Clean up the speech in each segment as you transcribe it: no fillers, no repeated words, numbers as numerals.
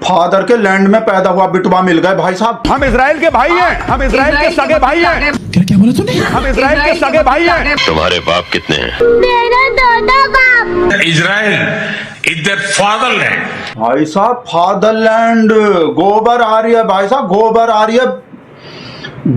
Father के land में पैदा हुआ बिटवा मिल गए भाई साहब। हम इजराइल के भाई हैं, हम इजराइल के सगे भाई हैं। क्या बोला तूने? हम इजराइल के सगे भाई हैं। तुम्हारे बाप कितने हैं? मेरा दादा बाप। Israel is their fatherland. भाई साहब फादरलैंड, गोबर आ रही है भाई साहब, गोबर आ रही है,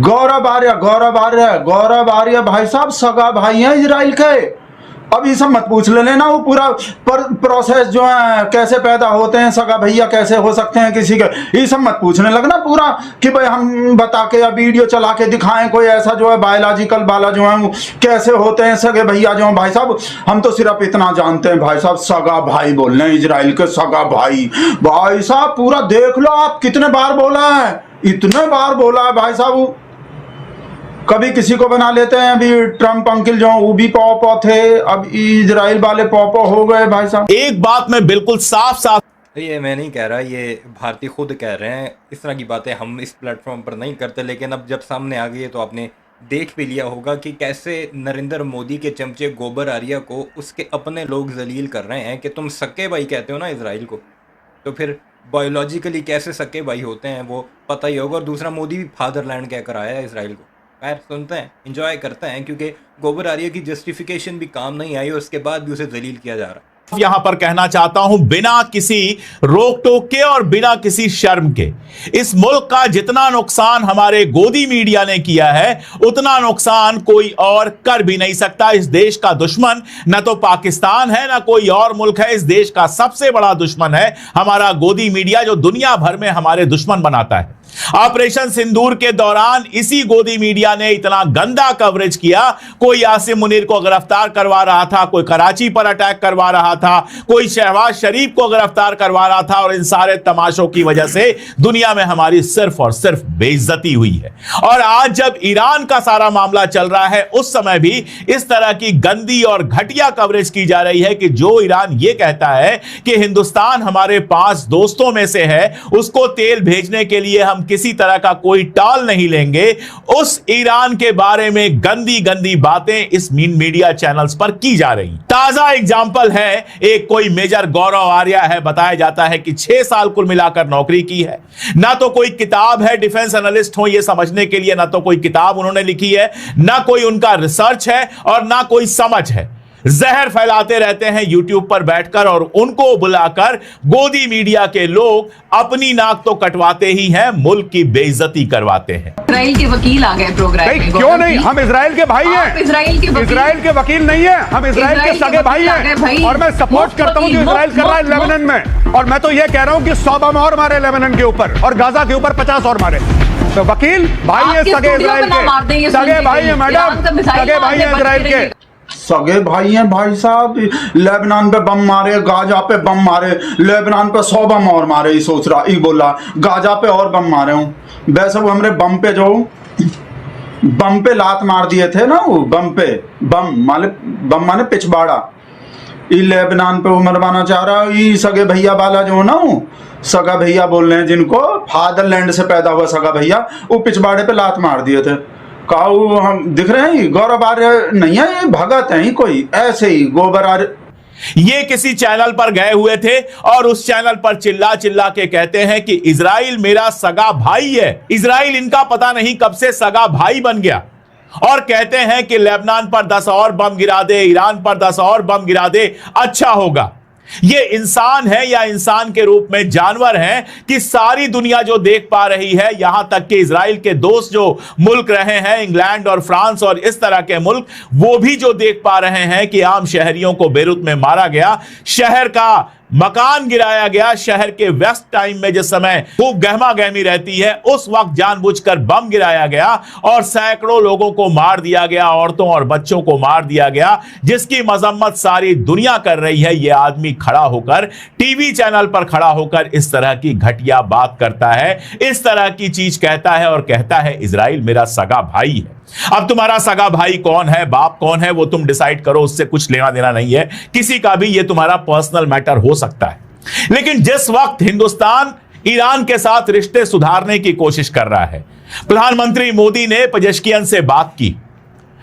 गौरव आ रहा है, गौरव आ रहा है, गौरव आ रही है भाई साहब, सगा भाई हैं इजराइल के। अब ये सब मत पूछ लेना, वो पूरा प्रोसेस जो है कैसे पैदा होते हैं, सगा भैया कैसे हो सकते हैं किसी के, ये सब मत पूछने लगना पूरा कि भाई हम बता के या वीडियो चला के दिखाएं कोई ऐसा जो है बायोलॉजिकल वाला जो है कैसे होते हैं सगे भैया जो है। भाई साहब हम तो सिर्फ इतना जानते हैं भाई साहब, सगा भाई बोल रहे हैं इजराइल के सगा भाई। भाई साहब पूरा देख लो आप, कितने बार बोला है, इतने बार बोला है भाई साहब। कभी किसी को बना लेते हैं, अभी ट्रम्प अंकल जो वो भी पॉपो थे, अब इजराइल वाले पॉपो हो गए भाई साहब। एक बात मैं बिल्कुल साफ साफ, ये मैं नहीं कह रहा, ये भारतीय खुद कह रहे हैं। इस तरह की बातें हम इस प्लेटफॉर्म पर नहीं करते, लेकिन अब जब सामने आ गई है तो आपने देख भी लिया होगा कि कैसे नरेंद्र मोदी के चमचे गोबर आर्या को उसके अपने लोग जलील कर रहे हैं कि तुम सक्के भाई कहते हो ना इजराइल को, तो फिर बायोलॉजिकली कैसे सक्के भाई होते हैं वो पता ही होगा। और दूसरा, मोदी भी फादरलैंड कहकर आया है इजराइल को। खैर सुनते हैं, एंजॉय करते हैं, क्योंकि गोबर आर्या की जस्टिफिकेशन भी काम नहीं आई और उसके बाद भी उसे जलील किया जा रहा है। यहां पर कहना चाहता हूं बिना किसी रोक टोक के और बिना किसी शर्म के, इस मुल्क का जितना नुकसान हमारे गोदी मीडिया ने किया है उतना नुकसान कोई और कर भी नहीं सकता। इस देश का दुश्मन न तो पाकिस्तान है न कोई और मुल्क है, इस देश का सबसे बड़ा दुश्मन है हमारा गोदी मीडिया, जो दुनिया भर में हमारे दुश्मन बनाता है। ऑपरेशन सिंदूर के दौरान इसी गोदी मीडिया ने इतना गंदा कवरेज किया, कोई आसिम मुनीर को गिरफ्तार करवा रहा था, कोई कराची पर अटैक करवा रहा था, कोई शहबाज शरीफ को गिरफ्तार करवा रहा था, और इन सारे तमाशों की वजह से दुनिया में हमारी सिर्फ और सिर्फ बेइज्जती हुई है। और आज जब ईरान का सारा मामला चल रहा है उस समय भी इस तरह की गंदी और घटिया कवरेज की जा रही है कि जो ईरान ये कहता है कि हिंदुस्तान हमारे 5 दोस्तों में से है, उसको तेल भेजने के लिए हम किसी तरह का कोई टाल नहीं लेंगे, उस ईरान के बारे में गंदी गंदी बातें इस मीडिया चैनल्स पर की जा रही। ताजा एग्जांपल है, एक कोई मेजर गौरव आर्या है, बताया जाता है कि 6 साल कुल मिलाकर नौकरी की है। ना तो कोई किताब है डिफेंस एनालिस्ट हो यह समझने के लिए, ना तो कोई किताब उन्होंने लिखी है, ना कोई उनका रिसर्च है और ना कोई समझ है। जहर फैलाते रहते हैं यूट्यूब पर बैठकर, और उनको बुलाकर गोदी मीडिया के लोग अपनी नाक तो कटवाते ही हैं, मुल्क की बेइज्जती करवाते हैं। इजराइल के वकील आ गए प्रोग्राम में। क्यों नहीं, हम इजराइल के भाई हैं। इजराइल के वकील नहीं है, हम इजराइल के सगे भाई हैं, और मैं सपोर्ट करता हूं जो इजराइल कर रहा है लेबनान में। और मैं तो ये कह रहा हूं कि 100 बम और मारे लेबनान के ऊपर और गाजा के ऊपर 50 और मारे। तो वकील भाई है सगे इजराइल के, सगे भाई है मैडम, सगे भाई है इजराइल के, सगे भाई हैं भाई साहब। लेबनान पे बम मारे, गाजा पे बम मारे, लेबनान पे 100 बम और मारे, ये सोच रहा, ये बोला गाजा पे और बम मारे हूँ। वैसे वो हमरे बम पे जो बम पे लात मार दिए थे ना, वो बम माने पिछवाड़ा, ये लेबनान पे वो मरवाना चाह रहा है। ये सगे भैया वाला जो ना, सगा भैया बोल रहे हैं जिनको, फादरलैंड से पैदा हुआ सगा भैया, वो पिछवाड़े पे लात मार दिए थे। काऊ हम दिख रहे हैं, गौरव आर्य नहीं है, ये भगत है कोई, ऐसे ही गोबर आर्य। ये किसी चैनल पर गए हुए थे और उस चैनल पर चिल्ला चिल्ला के कहते हैं कि इजराइल मेरा सगा भाई है। इजराइल इनका पता नहीं कब से सगा भाई बन गया, और कहते हैं कि लेबनान पर 10 और बम गिरा दे, ईरान पर 10 और बम गिरा दे, अच्छा होगा। ये इंसान है या इंसान के रूप में जानवर हैं कि सारी दुनिया जो देख पा रही है, यहां तक कि इजराइल के दोस्त जो मुल्क रहे हैं, इंग्लैंड और फ्रांस और इस तरह के मुल्क, वो भी जो देख पा रहे हैं कि आम शहरियों को बेरूत में मारा गया, शहर का मकान गिराया गया, शहर के वेस्ट टाइम में जिस समय खूब गहमा गहमी रहती है उस वक्त जानबूझकर बम गिराया गया और सैकड़ों लोगों को मार दिया गया, औरतों और बच्चों को मार दिया गया, जिसकी मजम्मत सारी दुनिया कर रही है। यह आदमी खड़ा होकर टीवी चैनल पर खड़ा होकर इस तरह की घटिया बात करता है, इस तरह की चीज कहता है और कहता है इजराइल मेरा सगा भाई है। अब तुम्हारा सगा भाई कौन है, बाप कौन है, वो तुम डिसाइड करो, उससे कुछ लेना देना नहीं है किसी का भी, ये तुम्हारा पर्सनल मैटर हो सकता है। लेकिन जिस वक्त हिंदुस्तान ईरान के साथ रिश्ते सुधारने की कोशिश कर रहा है, प्रधानमंत्री मोदी ने पेजेश्कियन से बात की,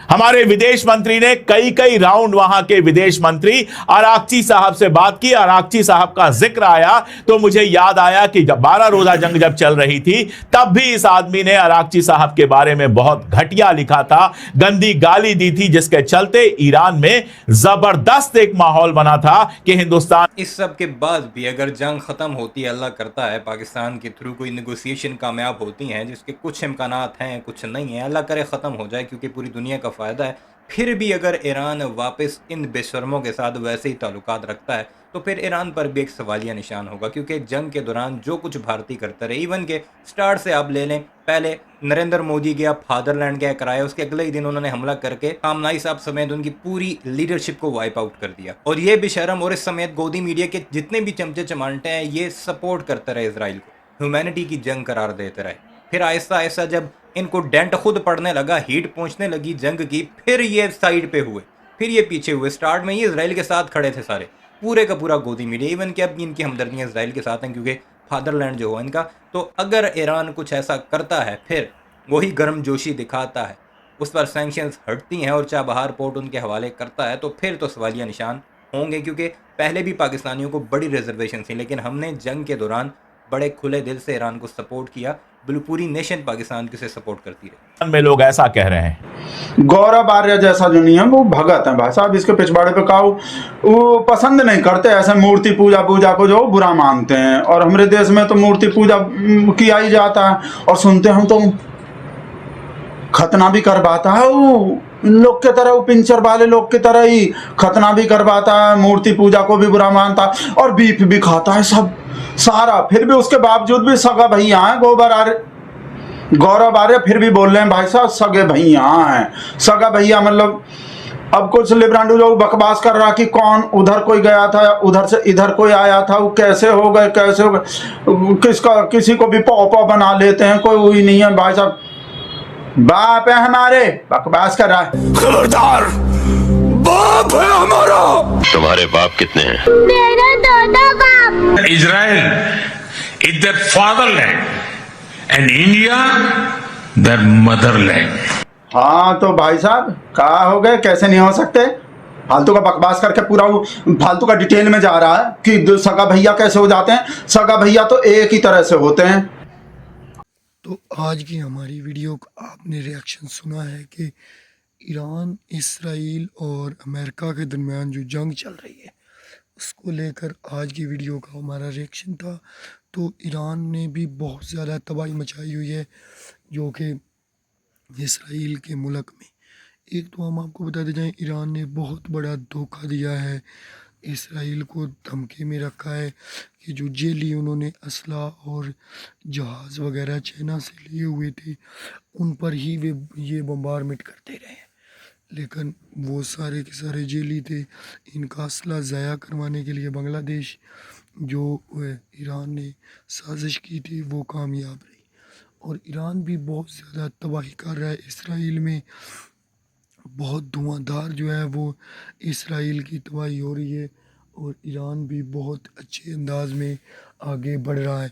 हमारे विदेश मंत्री ने कई राउंड वहां के विदेश मंत्री आरागची साहब से बात की। आरागची साहब का जिक्र आया तो मुझे याद आया कि जब 12 रोजा जंग जब चल रही थी तब भी इस आदमी ने आरागची साहब के बारे में बहुत घटिया लिखा था, गंदी गाली दी थी, जिसके चलते ईरान में जबरदस्त एक माहौल बना था कि हिंदुस्तान इस सब के बाद भी अगर जंग ख़त्म होती है, अल्लाह करता है पाकिस्तान के थ्रू कोई नेगोशिएशन कामयाब होती हैं, जिसके कुछ इम्कानात हैं कुछ नहीं है, अल्लाह करे ख़त्म हो जाए क्योंकि पूरी दुनिया का फ़ायदा है। फिर भी अगर ईरान वापस इन बेशर्मों के साथ वैसे ही ताल्लुकात रखता है तो फिर ईरान पर भी एक सवालिया निशान होगा, क्योंकि जंग के दौरान जो कुछ भारतीय करते रहे, इवन के स्टार्ट से आप ले लें, पहले नरेंद्र मोदी गया फादरलैंड गया कराया, उसके अगले ही दिन उन्होंने हमला करके खामनाई साहब समेत उनकी पूरी लीडरशिप को वाइप आउट कर दिया। और ये बेशरम और इस समेत गोदी मीडिया के जितने भी चमचे चमांटे हैं ये सपोर्ट करते रहे इसराइल को, ह्यूमैनिटी की जंग करार देते रहे। फिर आहिस्ता आहिस्ता जब इनको डेंट खुद पड़ने लगा, हीट पहुंचने लगी जंग की, फिर ये साइड पे हुए, फिर ये पीछे हुए। स्टार्ट में ही इसराइल के साथ खड़े थे सारे, पूरे का पूरा गोदी मीडिया, इवन कि अब इनकी हमदर्दियाँ इसराइल के साथ हैं क्योंकि फादरलैंड जो हो इनका। तो अगर ईरान कुछ ऐसा करता है, फिर वही गर्मजोशी दिखाता है, उस पर सैंक्शंस हटती हैं और चाबहार पोर्ट उनके हवाले करता है, तो फिर तो सवालिया निशान होंगे। क्योंकि पहले भी पाकिस्तानियों को बड़ी रिजर्वेशन थी, लेकिन हमने जंग के दौरान बड़े खुले दिल से ईरान को सपोर्ट किया, पूरी नेशन पाकिस्तान की से सपोर्ट करती रही। में लोग ऐसा कह रहे हैं। गौरव आर्य जैसा जो नहीं है वो भगत है भाई साहब, इसके पिछवाड़े पे का वो पसंद नहीं करते, ऐसे मूर्ति पूजा को जो बुरा मानते हैं। और हमारे देश में तो मूर्ति पूजा किया ही जाता है, और सुनते हम तो खतना भी करवाता है वो लोग के तरह, वो पिंचर वाले लोग की तरह ही खतना भी करवाता है, मूर्ति पूजा को भी बुरा मानता है और बीफ भी खाता है सब सारा। फिर भी उसके बावजूद भी सगा भैया हैं गौरव आर्य फिर भी बोल रहे हैं भाई साहब सगे भैया हैं। सगा भैया मतलब अब कुछ लिब्रांडो जो बकवास कर रहा कि कौन उधर कोई गया था, उधर से इधर कोई आया था, वो कैसे हो गए किसी को भी पौ बना लेते हैं, कोई वही नहीं है भाई साहब, बाप है हमारे, बकवास कर रहा है। खबरदार, बाप है हमारा। तुम्हारे बाप कितने हैं? मेरा दादा बाप। Israel is their fatherland and India their motherland. हाँ तो भाई साहब कहा हो गए, कैसे नहीं हो सकते, फालतू का बकवास करके पूरा वो फालतू का डिटेल में जा रहा है कि सगा भैया कैसे हो जाते हैं। सगा भैया तो एक ही तरह से होते हैं। तो आज की हमारी वीडियो का आपने रिएक्शन सुना है कि ईरान, इसराइल और अमेरिका के दरमियान जो जंग चल रही है उसको लेकर आज की वीडियो का हमारा रिएक्शन था। तो ईरान ने भी बहुत ज़्यादा तबाही मचाई हुई है जो कि इसराइल के मुल्क में। एक तो हम आपको बताते जाएं, ईरान ने बहुत बड़ा धोखा दिया है, इसराइल को धमकी में रखा है कि जो जेली उन्होंने असला और जहाज़ वगैरह चाइना से लिए हुए थे उन पर ही वे ये बम्बारमेंट करते रहे, लेकिन वो सारे के सारे जेली थे। इनका असला ज़ाया करवाने के लिए बांग्लादेश जो ईरान ने साजिश की थी वो कामयाब रही, और ईरान भी बहुत ज़्यादा तबाही कर रहा है इसराइल में। बहुत धुआंधार जो है वो इसराइल की तबाही हो रही है, और ईरान भी बहुत अच्छे अंदाज में आगे बढ़ रहा है,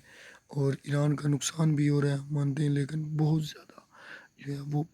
और ईरान का नुकसान भी हो रहा है मानते हैं, लेकिन बहुत ज़्यादा जो है वो